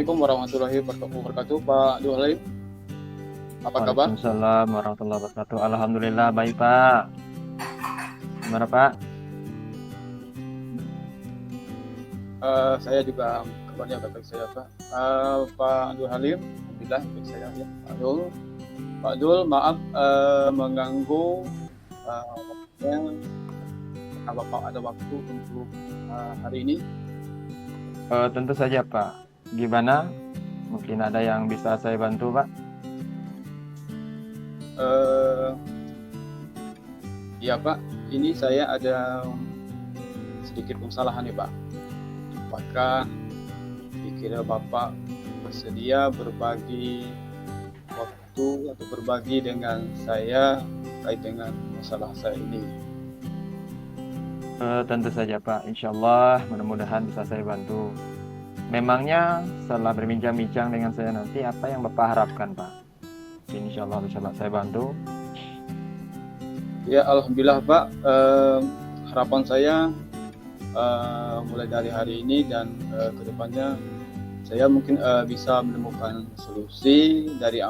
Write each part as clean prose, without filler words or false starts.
Assalamualaikum warahmatullahi wabarakatuh, Pak Abdul Halim. Apa kabar? Waalaikumsalam warahmatullahi wabarakatuh. Alhamdulillah baik Pak. Gimana Pak? Saya juga kabarnya baik saya, Pak. Pak Abdul Halim, alhamdulillah baik saya ya. Pak Abdul, maaf mengganggu waktunya. Apakah Bapak ada waktu untuk hari ini? Tentu saja Pak. Gimana? Mungkin ada yang bisa saya bantu Pak? Ya Pak, ini saya ada sedikit kesalahan nih Pak. Apakah dikira Bapak bersedia berbagi waktu atau berbagi dengan saya terkait dengan masalah saya ini? Tentu saja Pak. Insya Allah mudah-mudahan bisa saya bantu. Memangnya setelah berbincang-bincang dengan saya nanti apa yang Bapak harapkan Pak? Insya Allah bisa saya bantu. Ya Alhamdulillah Pak, harapan saya mulai dari hari ini dan kedepannya saya mungkin bisa menemukan solusi dari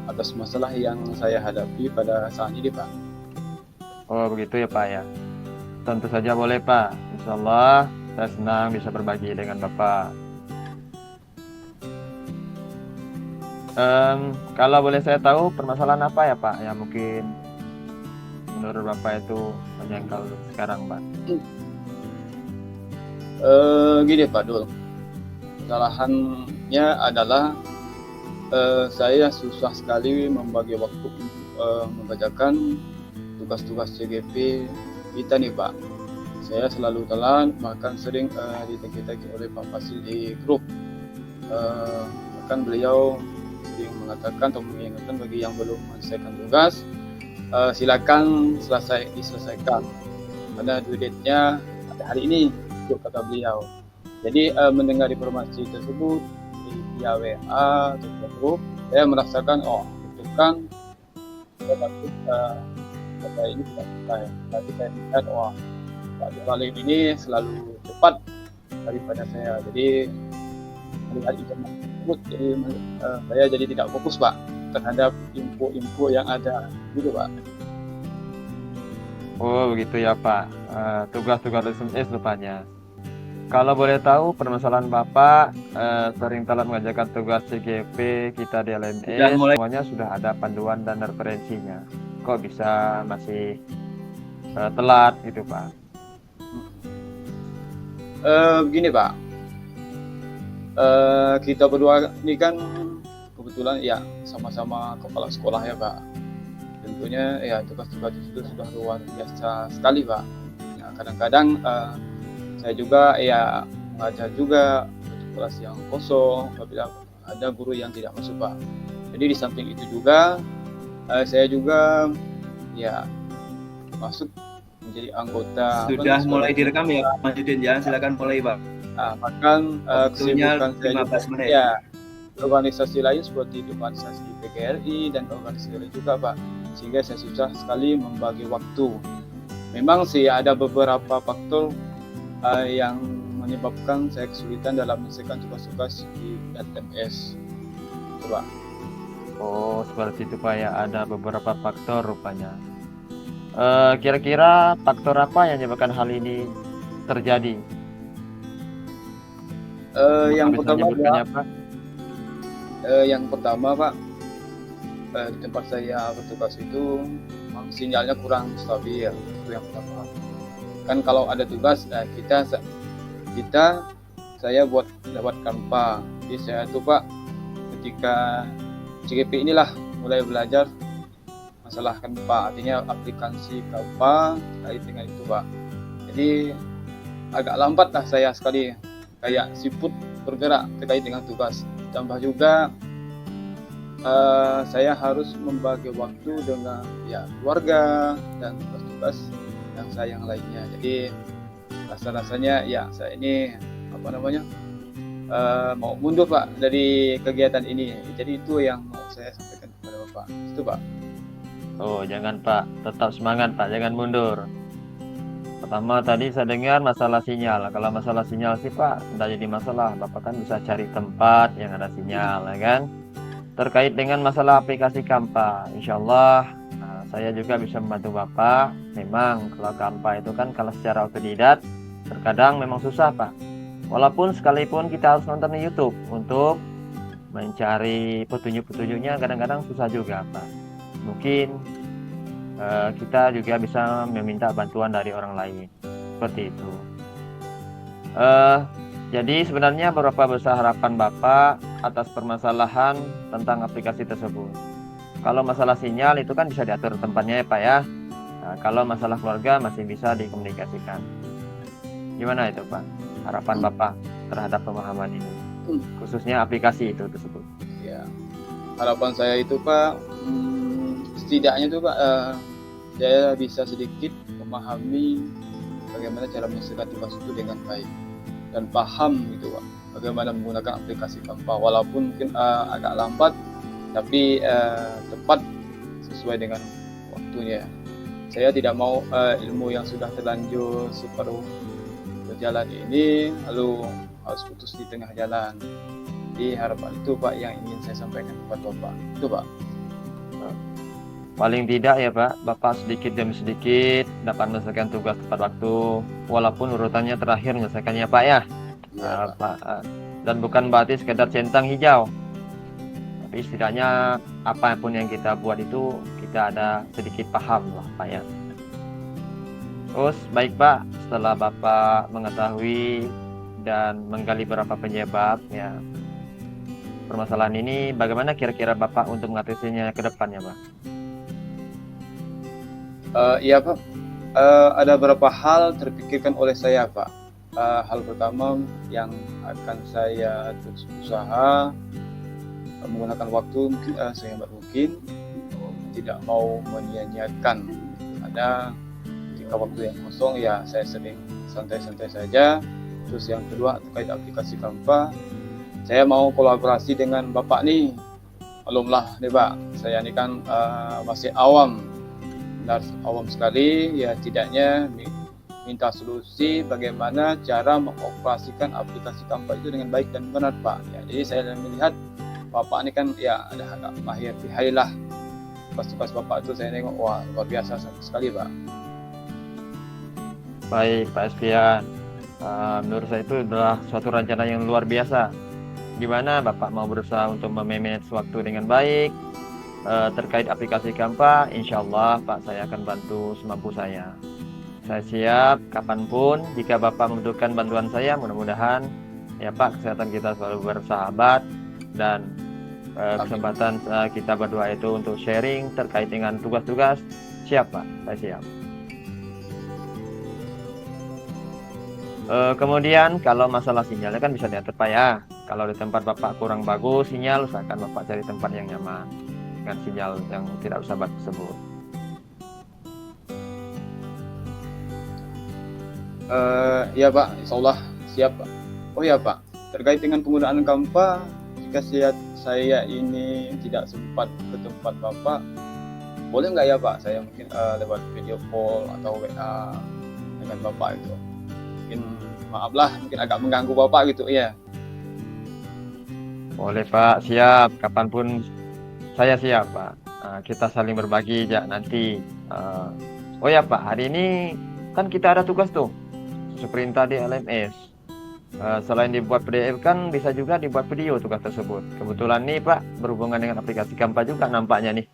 atas masalah yang saya hadapi pada saat ini Pak. Oh begitu ya Pak ya. Tentu saja boleh Pak. Insya Allah saya senang bisa berbagi dengan Bapak. Kalau boleh saya tahu permasalahan apa ya Pak yang mungkin menurut Bapak itu menjangkau sekarang Pak? Gini Pak Dul, kesalahannya adalah saya susah sekali membagi waktu untuk mengerjakan tugas-tugas CGP kita nih Pak. Saya selalu telat, bahkan sering ditagi-tagi oleh Pak Fasil di grup. Bahkan beliau sering mengatakan atau mengingatkan bagi yang belum menyelesaikan tugas, silakan diselesaikan karena due date-nya ada hari ini, itu kata beliau. Jadi mendengar informasi tersebut via WA atau via grup, saya merasakan itu kan saya takut kata ini tidak selesai. Tapi saya lihat Pak Halim ini selalu cepat daripada saya. Jadi melihat informasi tersebut, jadi saya jadi tidak fokus Pak terhadap info-info yang ada, gitu Pak. Oh begitu ya Pak. Tugas-tugas SMS rupanya. Kalau boleh tahu permasalahan Bapak sering telat mengerjakan tugas CGP kita di LMS, semuanya sudah ada panduan dan referensinya. Kok bisa masih telat gitu Pak? Begini Pak, kita berdua ini kan kebetulan ya sama-sama kepala sekolah ya Pak. Tentunya ya tugas-tugas itu sudah luar biasa sekali Pak. Ya, kadang-kadang saya juga ya mengajar juga untuk kelas yang kosong apabila ada guru yang tidak masuk Pak. Jadi di samping itu juga saya juga ya masuk menjadi anggota. Sudah mulai direkam ya Pak Majudin ya, silakan mulai Pak. Bahkan kesibukan saya juga menit. Ya organisasi lain seperti organisasi PGRI dan organisasi lain juga Pak, sehingga saya susah sekali membagi waktu. Memang sih ada beberapa faktor yang menyebabkan saya kesulitan dalam menyelesaikan tugas-tugas di LMS, Pak. Oh seperti itu Pak ya, ada beberapa faktor rupanya. Kira-kira faktor apa yang menyebabkan hal ini terjadi? Yang pertama Pak, di tempat saya bertugas itu sinyalnya kurang stabil, itu yang pertama. Kan kalau ada tugas saya buat lewat Canva. Jadi saya tuh Pak ketika CGP inilah mulai belajar masalah Canva, artinya aplikasi Canva terkait dengan itu Pak. Jadi agak lambat lah saya sekali, kayak siput bergerak terkait dengan tugas. Tambah juga saya harus membagi waktu dengan ya keluarga dan tugas-tugas yang saya yang lainnya. Jadi rasa-rasanya ya saya ini mau mundur Pak dari kegiatan ini. Jadi itu yang mau saya sampaikan kepada Bapak. Itu Pak. Oh jangan Pak, tetap semangat Pak, jangan mundur. Pertama tadi saya dengar masalah sinyal. Kalau masalah sinyal sih Pak, tidak jadi masalah. Bapak kan bisa cari tempat yang ada sinyal, ya kan? Terkait dengan masalah aplikasi Kampa, insya Allah saya juga bisa membantu Bapak. Memang kalau Kampa itu kan kalau secara otodidak, terkadang memang susah Pak. Walaupun sekalipun kita harus nonton di YouTube untuk mencari petunjuk-petunjuknya, kadang-kadang susah juga Pak. Mungkin kita juga bisa meminta bantuan dari orang lain seperti itu. Jadi sebenarnya berapa besar harapan Bapak atas permasalahan tentang aplikasi tersebut? Kalau masalah sinyal itu kan bisa diatur tempatnya ya Pak ya. Nah, kalau masalah keluarga masih bisa dikomunikasikan. Gimana itu Pak? Harapan Bapak terhadap pemahaman ini, khususnya aplikasi itu tersebut. Ya, harapan saya itu Pak, setidaknya tuh Pak, saya bisa sedikit memahami bagaimana cara menyelesaikan tugas itu dengan baik dan paham gitu Pak, bagaimana menggunakan aplikasi Kampa, walaupun mungkin agak lambat tapi tepat sesuai dengan waktunya. Saya tidak mau ilmu yang sudah terlanjur separuh berjalan ini lalu harus putus di tengah jalan. Jadi harapan itu Pak yang ingin saya sampaikan kepada Bapak itu Pak. Paling tidak ya Pak, Bapak sedikit demi sedikit dapat menyelesaikan tugas tepat waktu, walaupun urutannya terakhir menyelesaikannya Pak ya. Ya, Pak. Dan bukan berarti sekedar centang hijau, tapi setidaknya apapun yang kita buat itu kita ada sedikit paham lah Pak ya. Terus baik Pak, setelah Bapak mengetahui dan menggali beberapa penyebab ya permasalahan ini, bagaimana kira-kira Bapak untuk mengatasinya ke depannya Pak? Iya Pak, ada beberapa hal terpikirkan oleh saya Pak. Hal pertama yang akan saya terus usaha menggunakan waktu mungkin sehemat mungkin, tidak mau menyia-nyiakan. Ada ketika waktu yang kosong ya saya sering santai-santai saja. Terus yang kedua terkait aplikasi Kampa, saya mau kolaborasi dengan Bapak nih. Malumlah nih Pak, saya ini kan masih awam, benar awam sekali ya, tidaknya minta solusi bagaimana cara mengoperasikan aplikasi Kampa itu dengan baik dan benar Pak. Ya, jadi saya melihat Bapak ini kan ya ada agak mahir lah. Tugas-tugas Bapak itu saya nengok, wah luar biasa sekali Pak. Baik Pak Espian, menurut saya itu adalah suatu rencana yang luar biasa, di mana Bapak mau berusaha untuk memanage waktu dengan baik. Terkait aplikasi Kampa, insya Allah Pak saya akan bantu semampu saya. Saya siap kapanpun jika Bapak membutuhkan bantuan saya. Mudah-mudahan ya Pak kesehatan kita selalu bersahabat dan kesempatan kita berdua itu untuk sharing terkait dengan tugas-tugas. Siap Pak, saya siap. Kemudian kalau masalah sinyalnya kan bisa diatur Pak ya. Kalau di tempat Bapak kurang bagus sinyal, usahakan Bapak cari tempat yang nyaman dengan sinyal yang tidak rusak tersebut. Ya Pak, insya Allah siap Pak. Oh ya Pak, terkait dengan penggunaan Kampa, jika saya ini tidak sempat ke tempat Bapak, boleh nggak ya Pak saya mungkin lewat video call atau WA dengan Bapak itu? Mungkin maaflah, mungkin agak mengganggu Bapak gitu ya. Boleh Pak, siap. Kapanpun saya siap Pak. Kita saling berbagi ya nanti. Oh ya Pak, hari ini kan kita ada tugas tuh, perintah di LMS. Selain dibuat PDF kan bisa juga dibuat video tugas tersebut. Kebetulan nih Pak berhubungan dengan aplikasi Kampa juga nampaknya nih.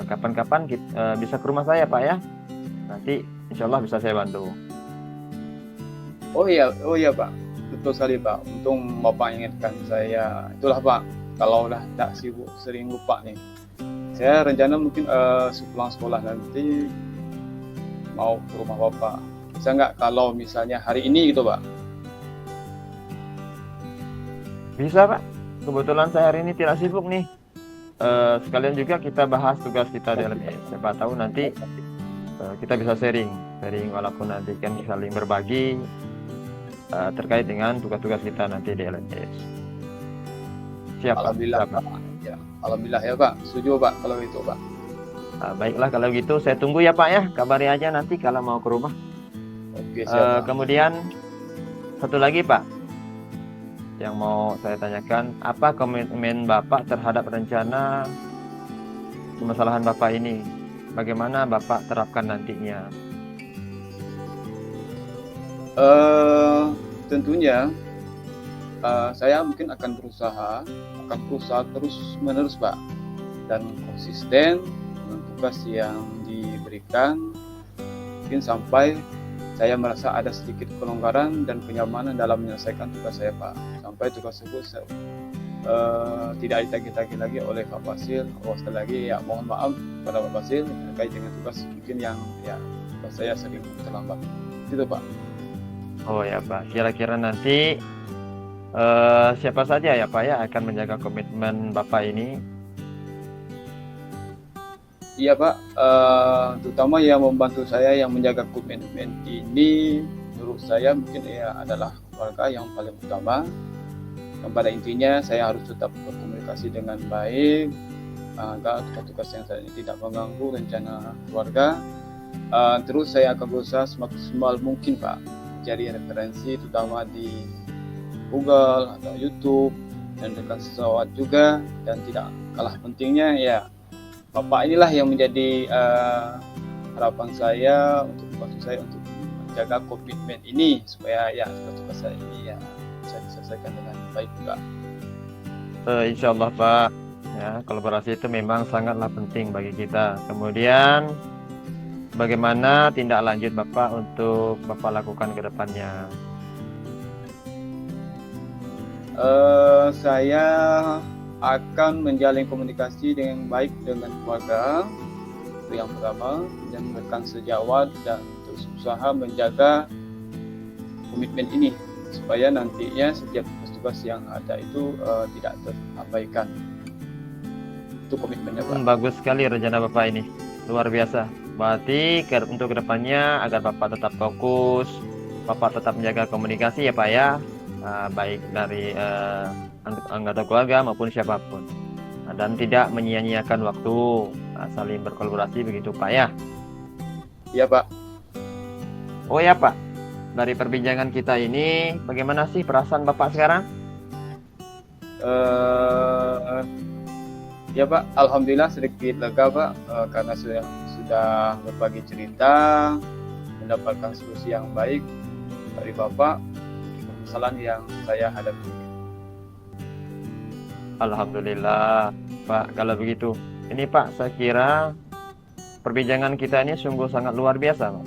Kapan-kapan bisa ke rumah saya Pak ya. Nanti insya Allah bisa saya bantu. Oh iya Pak, betul sekali Pak. Untung Bapak ingatkan saya. Itulah Pak, kalau udah tak sibuk sering lupa nih. Saya rencana mungkin sepulang sekolah nanti mau ke rumah Bapak. Bisa nggak kalau misalnya hari ini gitu Pak? Bisa Pak. Kebetulan saya hari ini tidak sibuk nih. Sekalian juga kita bahas tugas kita di LMS. Siapa tahu nanti kita bisa sharing walaupun nanti kan saling berbagi terkait dengan tugas-tugas kita nanti di LMS. Siap Alhamdulillah Pak. Ya, alhamdulillah ya Pak. Setuju Pak kalau itu Pak. Baiklah kalau gitu saya tunggu ya Pak ya. Kabari aja nanti kalau mau ke rumah. Oke, siap, Pak. Kemudian satu lagi Pak, yang mau saya tanyakan, apa komitmen Bapak terhadap rencana permasalahan Bapak ini? Bagaimana Bapak terapkan nantinya? Tentunya saya mungkin akan berusaha terus menerus Pak, dan konsisten dengan tugas yang diberikan, mungkin sampai saya merasa ada sedikit kelonggaran dan kenyamanan dalam menyelesaikan tugas saya Pak, sampai tugas tersebut tidak ditagih-tagih lagi oleh Pak Fasil. Sekali lagi ya mohon maaf kepada Pak Fasil terkait dengan tugas mungkin yang ya tugas saya sering terlambat itu Pak. Oh ya Pak, kira-kira nanti siapa saja ya Pak ya akan menjaga komitmen Bapak ini? Iya Pak, terutama yang membantu saya yang menjaga komitmen ini menurut saya mungkin ya adalah keluarga yang paling utama. Dan pada intinya saya harus tetap berkomunikasi dengan baik agar tugas-tugas yang saya ini tidak mengganggu rencana keluarga. Terus saya akan berusaha semaksimal mungkin Pak, jadi referensi terutama di Google atau YouTube dan dengan sesuatu juga, dan tidak kalah pentingnya ya Bapak inilah yang menjadi harapan saya untuk membantu saya untuk menjaga komitmen ini supaya ya tugas saya ini ya bisa diselesaikan dengan baik Pak. Insya Allah Pak, ya kolaborasi itu memang sangatlah penting bagi kita. Kemudian bagaimana tindak lanjut Bapak untuk Bapak lakukan ke depannya? Saya akan menjalin komunikasi dengan baik dengan keluarga itu yang pertama, dan memberikan sejawat dan terus usaha menjaga komitmen ini supaya nantinya setiap tugas-tugas yang ada itu tidak terabaikan. Itu komitmennya Pak. Bagus sekali rencana Bapak ini, luar biasa. Berarti untuk kedepannya agar Bapak tetap fokus, Bapak tetap menjaga komunikasi ya Pak ya, baik dari anggota keluarga maupun siapapun, dan tidak menyia-nyiakan waktu, saling berkolaborasi begitu Pak ya. Iya Pak. Oh ya Pak, dari perbincangan kita ini bagaimana sih perasaan Bapak sekarang? Ya Pak, alhamdulillah sedikit lega Pak, karena sudah berbagi cerita, mendapatkan solusi yang baik dari Bapak permasalahan yang saya hadapi. Alhamdulillah Pak, kalau begitu ini Pak, saya kira perbincangan kita ini sungguh sangat luar biasa Pak.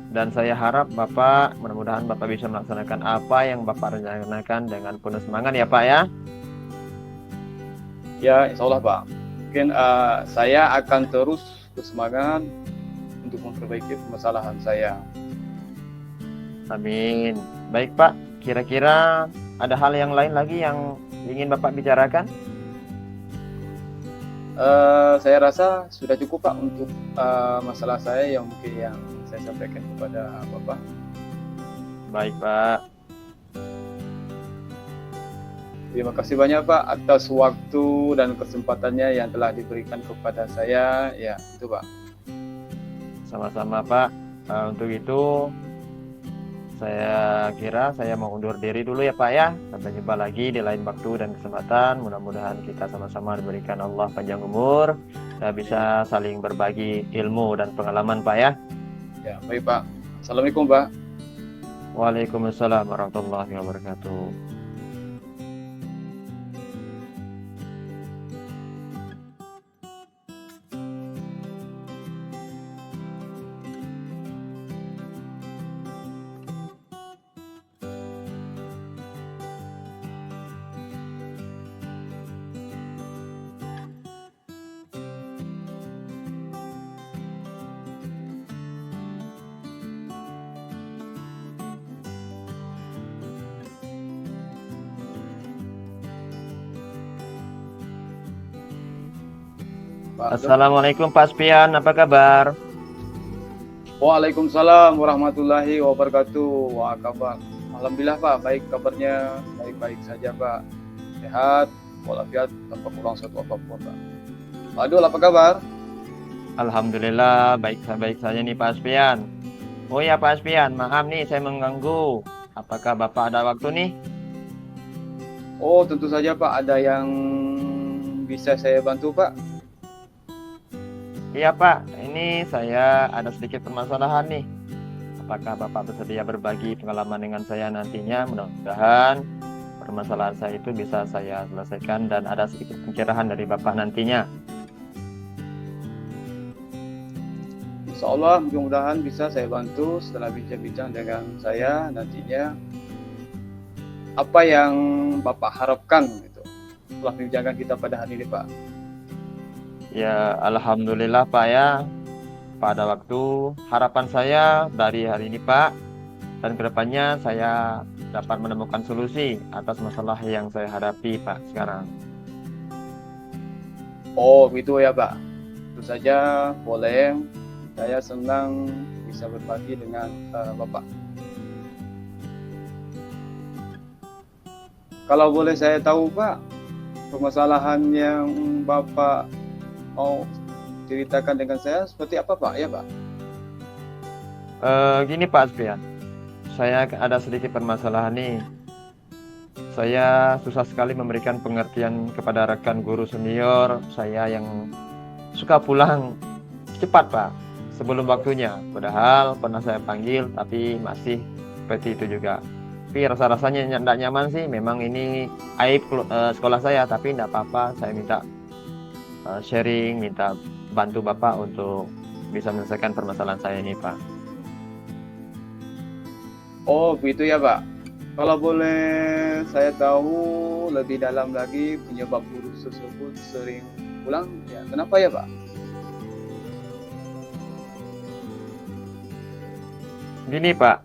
Dan saya harap Bapak, mudah-mudahan Bapak bisa melaksanakan apa yang Bapak rencanakan dengan penuh semangat ya Pak ya. Ya insya Allah Pak, mungkin saya akan terus bersemangat untuk memperbaiki permasalahan saya. Amin. Baik Pak, kira-kira ada hal yang lain lagi yang ingin Bapak bicarakan? Saya rasa sudah cukup Pak untuk masalah saya yang mungkin yang saya sampaikan kepada Bapak. Baik Pak. Terima kasih banyak Pak atas waktu dan kesempatannya yang telah diberikan kepada saya. Ya itu Pak. Sama-sama Pak. Untuk itu saya kira saya mau undur diri dulu ya Pak ya. Sampai jumpa lagi di lain waktu dan kesempatan. Mudah-mudahan kita sama-sama diberikan Allah panjang umur dan bisa saling berbagi ilmu dan pengalaman Pak ya. Ya baik Pak. Assalamualaikum Pak. Waalaikumsalam warahmatullahi wabarakatuh. Assalamualaikum Pak Spian, apa kabar? Waalaikumsalam warahmatullahi wabarakatuh. Wah kabar, alhamdulillah Pak, baik kabarnya, baik-baik saja Pak, sehat walafiat tanpa kurang satu apapun Pak. Aduh, apa kabar? Alhamdulillah baik saja nih Pak Spian. Oh ya Pak Aspian, maaf nih saya mengganggu. Apakah Bapak ada waktu nih? Oh, tentu saja Pak, ada yang bisa saya bantu Pak? Iya Pak, ini saya ada sedikit permasalahan nih. Apakah Bapak bersedia berbagi pengalaman dengan saya nantinya? Mudah-mudahan permasalahan saya itu bisa saya selesaikan dan ada sedikit pencerahan dari Bapak nantinya. Insya Allah mudah-mudahan bisa saya bantu setelah bincang-bincang dengan saya nantinya. Apa yang Bapak harapkan gitu setelah perbincangan kita pada hari ini Pak? Ya, alhamdulillah Pak ya. Pada waktu harapan saya dari hari ini Pak, dan kedepannya saya dapat menemukan solusi atas masalah yang saya hadapi Pak sekarang. Oh gitu ya Pak, tentu saja boleh. Saya senang bisa berbagi dengan Bapak. Kalau boleh saya tahu Pak, permasalahan yang Bapak mau ceritakan dengan saya seperti apa Pak? Ya Pak. Gini Pak Aspian, saya ada sedikit permasalahan nih. Saya susah sekali memberikan pengertian kepada rekan guru senior saya yang suka pulang cepat Pak, sebelum waktunya. Padahal pernah saya panggil tapi masih seperti itu juga. Tapi rasa-rasanya tidak nyaman sih. Memang ini aib sekolah saya, tapi tidak apa-apa. Saya minta sharing, minta bantu Bapak untuk bisa menyelesaikan permasalahan saya ini Pak. Oh begitu ya Pak. Kalau boleh saya tahu lebih dalam lagi penyebab guru tersebut sering pulang, ya kenapa ya Pak? Gini Pak,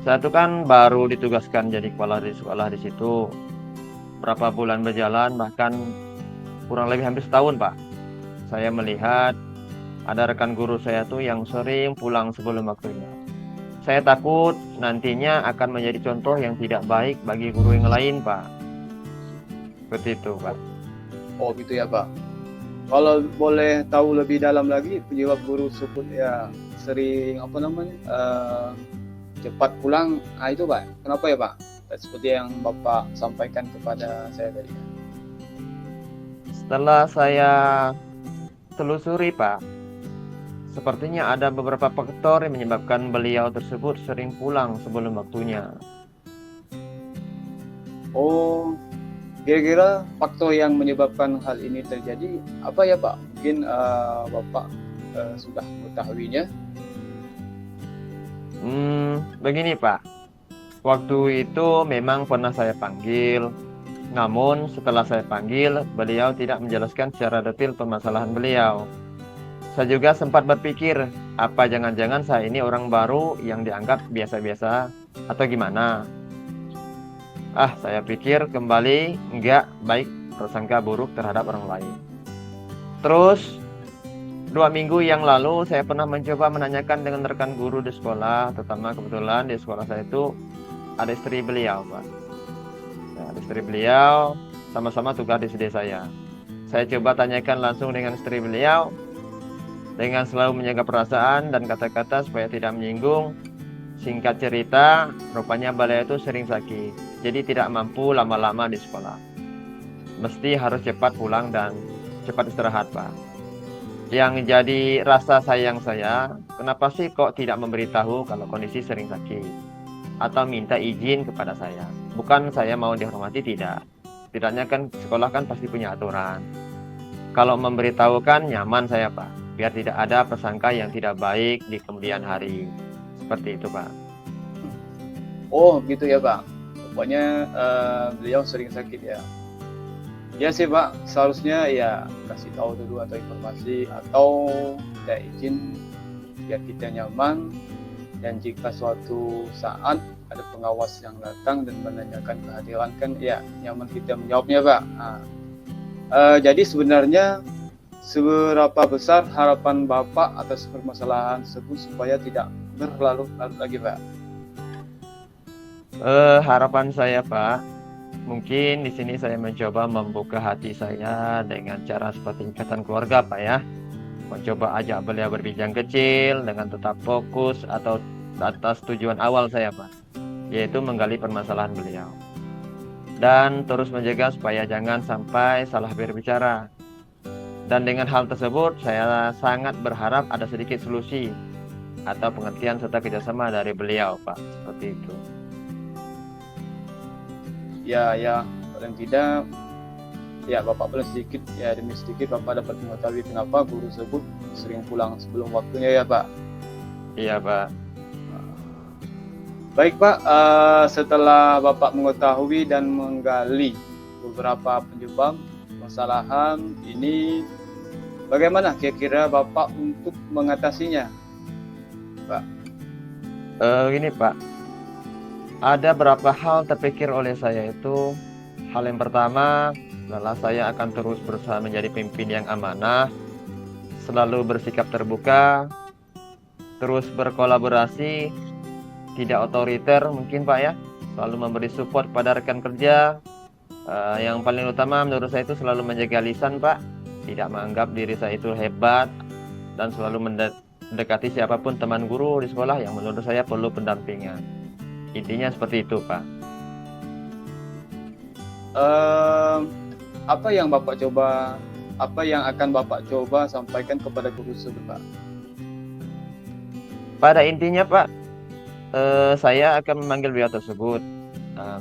saya tuh kan baru ditugaskan jadi kepala di sekolah di situ. Berapa bulan berjalan, bahkan kurang lebih hampir setahun Pak. Saya melihat ada rekan guru saya tuh yang sering pulang sebelum waktunya. Saya takut nantinya akan menjadi contoh yang tidak baik bagi guru yang lain Pak. Seperti itu Pak. Oh gitu ya Pak. Kalau boleh tahu lebih dalam lagi penyebab guru tersebut ya sering cepat pulang, itu Pak. Kenapa ya Pak? Seperti yang Bapak sampaikan kepada saya tadi. Setelah saya telusuri Pak, sepertinya ada beberapa faktor yang menyebabkan beliau tersebut sering pulang sebelum waktunya. Oh, kira-kira faktor yang menyebabkan hal ini terjadi apa ya Pak? Mungkin Bapak sudah mengetahuinya. Begini Pak, waktu itu memang pernah saya panggil, namun setelah saya panggil, beliau tidak menjelaskan secara detail permasalahan beliau. Saya juga sempat berpikir, apa jangan-jangan saya ini orang baru yang dianggap biasa-biasa atau gimana? Saya pikir kembali enggak baik prasangka buruk terhadap orang lain. Terus 2 minggu yang lalu saya pernah mencoba menanyakan dengan rekan guru di sekolah, terutama kebetulan di sekolah saya itu ada istri beliau Pak. Nah, istri beliau sama-sama tugas di SD saya. Saya coba tanyakan langsung dengan istri beliau, dengan selalu menjaga perasaan dan kata-kata supaya tidak menyinggung. Singkat cerita, rupanya beliau itu sering sakit, jadi tidak mampu lama-lama di sekolah. Mesti harus cepat pulang dan cepat istirahat Pak. Yang jadi rasa sayang saya, kenapa sih kok tidak memberitahu kalau kondisi sering sakit, atau minta izin kepada saya. Bukan saya mau dihormati, tidak. Tidaknya kan sekolah kan pasti punya aturan. Kalau memberitahukan nyaman saya Pak, biar tidak ada prasangka yang tidak baik di kemudian hari. Seperti itu Pak. Oh gitu ya Pak. Pokoknya beliau sering sakit ya. Ya sih Pak, seharusnya ya kasih tahu dulu atau informasi atau minta izin biar kita nyaman. Dan jika suatu saat ada pengawas yang datang dan menanyakan kehadiran kan ya nyaman kita menjawabnya Pak. Jadi sebenarnya seberapa besar harapan Bapak atas permasalahan tersebut supaya tidak berlarut-larut lagi Pak? Harapan saya Pak, mungkin di sini saya mencoba membuka hati saya dengan cara seperti ikatan keluarga Pak ya. mencoba ajak beliau berbincang kecil dengan tetap fokus atau atas tujuan awal saya, Pak, yaitu menggali permasalahan beliau. Dan terus menjaga supaya jangan sampai salah berbicara. Dan dengan hal tersebut, saya sangat berharap ada sedikit solusi atau pengertian serta kerjasama dari beliau, Pak. Seperti itu. Ya, paling tidak ya Bapak paling sedikit ya demi sedikit Bapak dapat mengetahui kenapa guru tersebut sering pulang sebelum waktunya ya Pak. Iya, Pak. Baik Pak, setelah Bapak mengetahui dan menggali beberapa penyebab permasalahan ini, bagaimana kira-kira Bapak untuk mengatasinya, Pak? Gini, Pak. Ada beberapa hal terpikir oleh saya itu. Hal yang pertama adalah saya akan terus berusaha menjadi pemimpin yang amanah, selalu bersikap terbuka, terus berkolaborasi, tidak otoriter mungkin Pak ya, selalu memberi support pada rekan kerja. Yang paling utama menurut saya itu selalu menjaga lisan Pak, tidak menganggap diri saya itu hebat, dan selalu mendekati siapapun teman guru di sekolah yang menurut saya perlu pendampingan. Intinya seperti itu Pak. Apa yang akan Bapak coba sampaikan kepada guru tersebut Pak? Pada intinya Pak, saya akan memanggil beliau tersebut,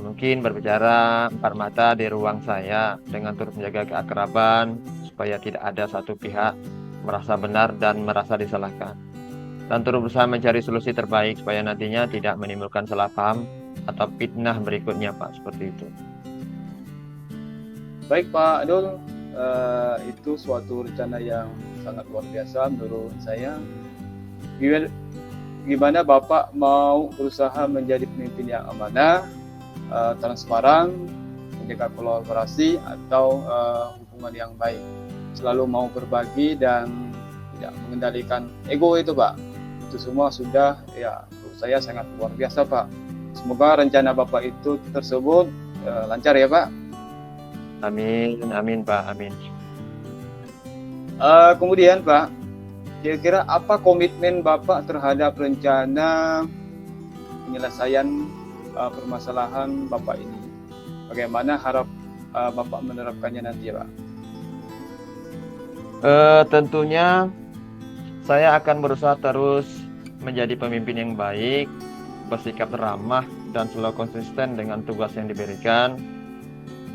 mungkin berbicara empat mata di ruang saya dengan turut menjaga keakraban supaya tidak ada satu pihak merasa benar dan merasa disalahkan, dan terus berusaha mencari solusi terbaik supaya nantinya tidak menimbulkan salah paham atau fitnah berikutnya Pak, seperti itu. Baik Pak Adul, itu suatu rencana yang sangat luar biasa menurut saya. Gimana Bapak mau berusaha menjadi pemimpin yang amanah, transparan, menjaga kolaborasi atau hubungan yang baik, selalu mau berbagi dan tidak mengendalikan ego itu Pak. Itu semua sudah ya menurut saya sangat luar biasa Pak. Semoga rencana Bapak itu tersebut lancar ya Pak. Amin, amin Pak, amin. Kemudian Pak, kira-kira apa komitmen Bapak terhadap rencana penyelesaian permasalahan Bapak ini? Bagaimana harap Bapak menerapkannya nanti Pak? Tentunya saya akan berusaha terus menjadi pemimpin yang baik, bersikap ramah dan selalu konsisten dengan tugas yang diberikan.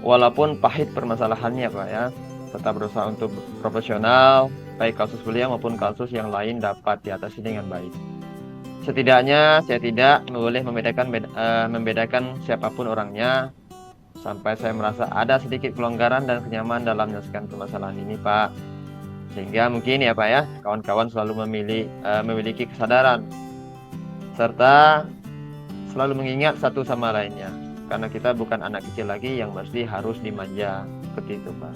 Walaupun pahit permasalahannya Pak ya, tetap berusaha untuk profesional, baik kasus beliau maupun kasus yang lain dapat diatasi dengan baik. Setidaknya saya tidak boleh membedakan siapapun orangnya, sampai saya merasa ada sedikit kelonggaran dan kenyamanan dalam menyelesaikan permasalahan ini Pak. Sehingga mungkin ya Pak ya, kawan-kawan selalu memiliki kesadaran serta selalu mengingat satu sama lainnya, karena kita bukan anak kecil lagi yang mesti harus dimanja, seperti itu Pak.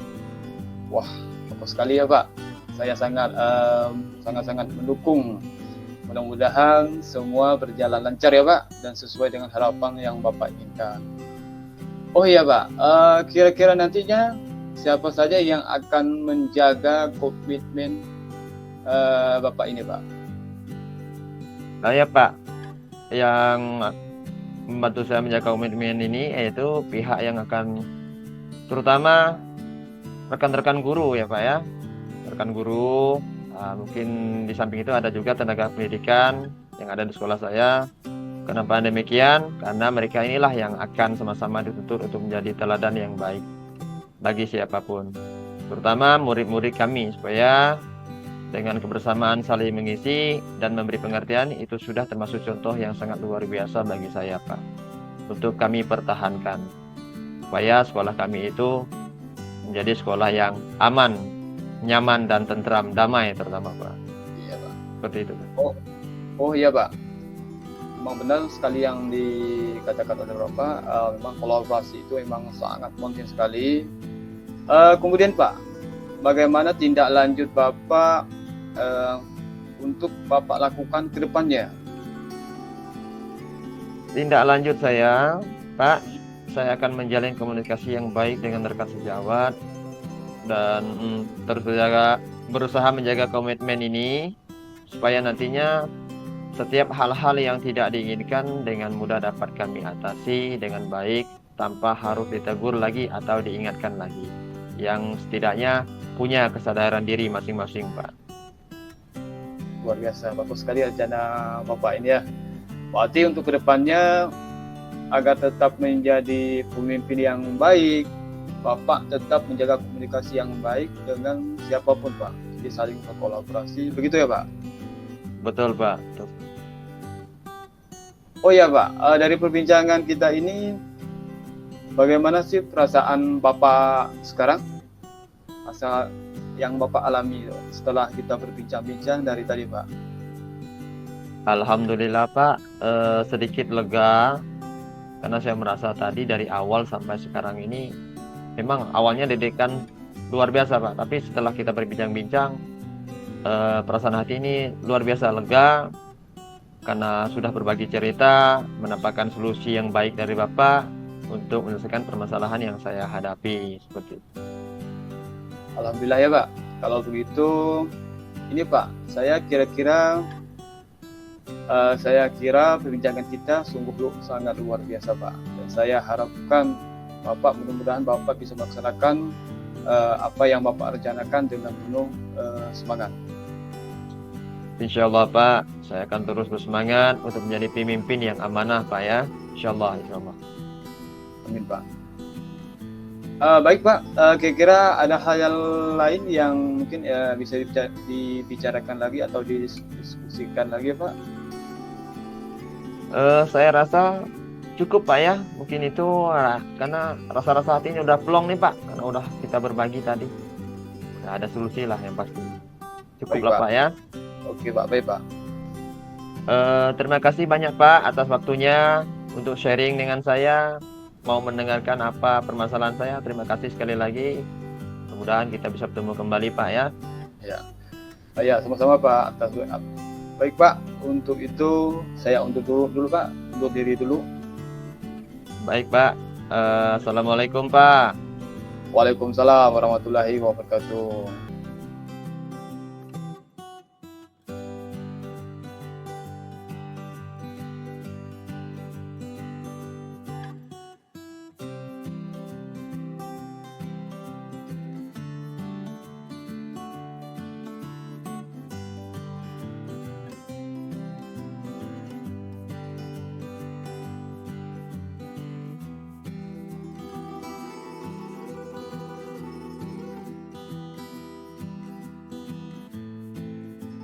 Wah, bagus sekali ya Pak. Saya sangat mendukung. Mudah-mudahan semua berjalan lancar ya Pak dan sesuai dengan harapan yang Bapak inginkan. Oh iya Pak, kira-kira nantinya siapa saja yang akan menjaga komitmen Bapak ini Pak? Saya Pak, yang membantu saya menjaga komitmen ini yaitu pihak yang akan, terutama rekan-rekan guru ya Pak ya, rekan guru. Mungkin di samping itu ada juga tenaga pendidikan yang ada di sekolah saya. Kenapa demikian? Karena mereka inilah yang akan sama-sama dituntut untuk menjadi teladan yang baik bagi siapapun, terutama murid-murid kami, supaya dengan kebersamaan saling mengisi dan memberi pengertian itu sudah termasuk contoh yang sangat luar biasa bagi saya Pak, untuk kami pertahankan supaya sekolah kami itu menjadi sekolah yang aman, nyaman dan tentram, damai terutama Pak. Iya Pak. Seperti itu Pak. Oh iya Pak. Memang benar sekali yang dikatakan oleh Bapak. Memang kolaborasi itu memang sangat penting sekali. Kemudian Pak, bagaimana tindak lanjut Bapak untuk Bapak lakukan ke depannya? Tindak lanjut saya Pak, saya akan menjalin komunikasi yang baik dengan rekan sejawat dan terus berusaha menjaga komitmen ini supaya nantinya setiap hal-hal yang tidak diinginkan dengan mudah dapat kami atasi dengan baik tanpa harus ditegur lagi atau diingatkan lagi. Yang setidaknya punya kesadaran diri masing-masing, Pak. Luar biasa, bagus sekali rencana Bapak ini ya. Berarti untuk kedepannya agar tetap menjadi pemimpin yang baik, Bapak tetap menjaga komunikasi yang baik dengan siapapun, Pak. Jadi saling berkolaborasi, begitu ya, Pak? Betul, Pak. Betul. Oh ya, Pak, dari perbincangan kita ini, bagaimana sih perasaan Bapak sekarang? Rasa yang Bapak alami setelah kita berbincang-bincang dari tadi, Pak. Alhamdulillah, Pak, sedikit lega karena saya merasa tadi dari awal sampai sekarang ini memang awalnya didikan luar biasa, Pak, tapi setelah kita berbincang-bincang perasaan hati ini luar biasa lega karena sudah berbagi cerita, mendapatkan solusi yang baik dari Bapak untuk menyelesaikan permasalahan yang saya hadapi seperti itu. Alhamdulillah ya, Pak. Kalau begitu, ini Pak, saya kira perbincangan kita sungguh sangat luar biasa, Pak. Dan saya harapkan Bapak, mudah-mudahan Bapak bisa melaksanakan apa yang Bapak rencanakan dengan penuh semangat. Insya Allah, Pak, saya akan terus bersemangat untuk menjadi pemimpin yang amanah, Pak ya. Insya Allah, insya Allah. Amin, Pak. Baik, Pak. Kira-kira ada hal yang lain yang mungkin bisa dibicarakan lagi atau didiskusikan lagi, Pak? Saya rasa cukup, Pak ya. Mungkin itu karena rasa-rasa hati ini udah plong nih, Pak. Karena udah kita berbagi tadi. Nah, ada solusi lah yang pasti. Cukup Baik, lah, Pak. Pak ya. Oke, Pak. Baik, Pak. Terima kasih banyak, Pak, atas waktunya untuk sharing dengan saya, mau mendengarkan apa permasalahan saya. Terima kasih sekali lagi. Mudah-mudahan kita bisa bertemu kembali, Pak ya. Ya, sama-sama, Pak. Baik, Pak. Untuk itu saya undur dulu, Pak. Undur diri dulu. Baik, Pak. Assalamualaikum, Pak. Waalaikumsalam warahmatullahi wabarakatuh.